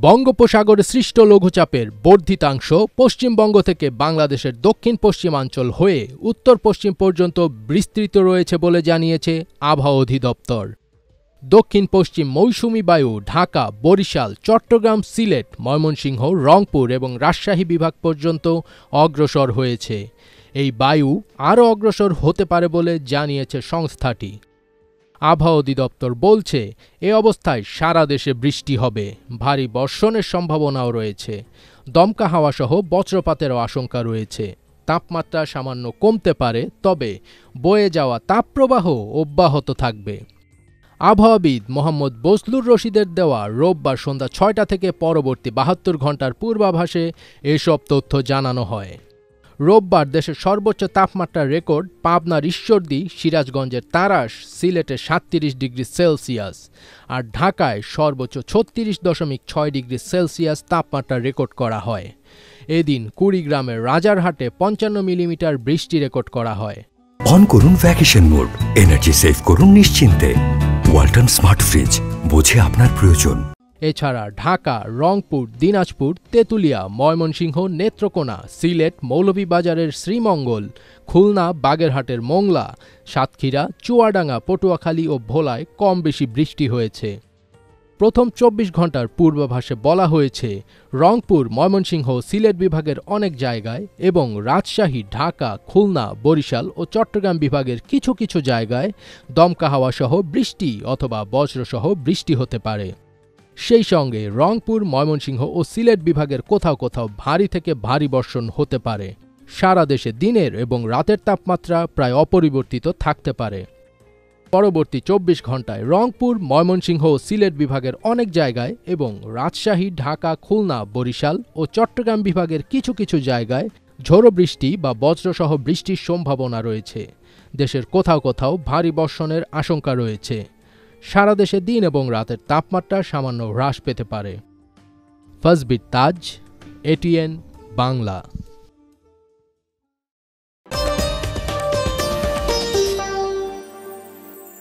বঙ্গোপসাগরে সৃষ্ট লঘুচাপের বর্ধিতাংশ পশ্চিমবঙ্গ থেকে বাংলাদেশের দক্ষিণ পশ্চিমাঞ্চল হয়ে উত্তর পশ্চিম পর্যন্ত বিস্তৃত রয়েছে বলে জানিয়েছে আবহাওয়া অধিদপ্তর। দক্ষিণ পশ্চিম মৌসুমী বায়ু ঢাকা, বরিশাল, চট্টগ্রাম, সিলেট, ময়মনসিংহ, রংপুর এবং রাজশাহী বিভাগ পর্যন্ত অগ্রসর হয়েছে। এই বায়ু আরও অগ্রসর হতে পারে বলে জানিয়েছে সংস্থাটি। আবহাওয়া অধিদপ্তর বলছে, এ অবস্থায় সারা দেশে বৃষ্টি হবে, ভারী বর্ষণের সম্ভাবনাও রয়েছে। দমকা হাওয়াসহ বজ্রপাতেরও আশঙ্কা রয়েছে। তাপমাত্রা সামান্য কমতে পারে, তবে বয়ে যাওয়া তাপপ্রবাহ অব্যাহত থাকবে। আবহাওয়াবিদ মোহাম্মদ বজলুর রশিদের দেওয়া রোববার সন্ধ্যা ৬টা থেকে পরবর্তী ৭২ ঘণ্টার পূর্বাভাসে এসব তথ্য জানানো হয়। রোববার দেশের সর্বোচ্চ তাপমাত্রার রেকর্ড পাবনার ঈশ্বরদী, সিরাজগঞ্জের তাড়াশ, সিলেটে ৩৭ ডিগ্রি সেলসিয়াস আর ঢাকায় সর্বোচ্চ ৩৬.৬ ডিগ্রি সেলসিয়াস তাপমাত্রা রেকর্ড করা হয়। এদিন কুড়িগ্রামের রাজারহাটে ৫৫ মিলিমিটার বৃষ্টি রেকর্ড করা হয়। অন করুন ভ্যাকেশন মোড, এনার্জি সেভ করুন নিশ্চিন্তে। ওয়ালটন স্মার্ট ফ্রিজ, বোঝে আপনার প্রয়োজন। এছাড়া ঢাকা, রংপুর, দিনাজপুর, তেঁতুলিয়া, ময়মনসিংহ, নেত্রকোনা, সিলেট, মৌলভীবাজারের শ্রীমঙ্গল, খুলনা, বাগেরহাটের মোংলা, সাতক্ষীরা, চুয়াডাঙ্গা, পটুয়াখালী ও ভোলায় কম বেশি বৃষ্টি হয়েছে। প্রথম ২৪ ঘণ্টার পূর্বাভাসে বলা হয়েছে, রংপুর, ময়মনসিংহ, সিলেট বিভাগের অনেক জায়গায় এবং রাজশাহী, ঢাকা, খুলনা, বরিশাল ও চট্টগ্রাম বিভাগের কিছু কিছু জায়গায় দমকা হাওয়াসহ বৃষ্টি অথবা বজ্রসহ বৃষ্টি হতে পারে। সেই সঙ্গে রংপুর, ময়মনসিংহ ও সিলেট বিভাগের কোথাও কোথাও ভারী থেকে ভারী বর্ষণ হতে পারে। সারা দেশে দিনের এবং রাতের তাপমাত্রা প্রায় অপরিবর্তিত থাকতে পারে। পরবর্তী ২৪ ঘণ্টায় রংপুর, ময়মনসিংহ ও সিলেট বিভাগের অনেক জায়গায় এবং রাজশাহী, ঢাকা, খুলনা, বরিশাল ও চট্টগ্রাম বিভাগের কিছু কিছু জায়গায় ঝোড়ো বৃষ্টি বা বজ্রসহ বৃষ্টির সম্ভাবনা রয়েছে। দেশের কোথাও কোথাও ভারী বর্ষণের আশঙ্কা রয়েছে। সারা দেশে দিন এবং রাতের তাপমাত্রা সামান্য হ্রাস পেতে পারে। ফাজবির তাজ, এটিএন বাংলা।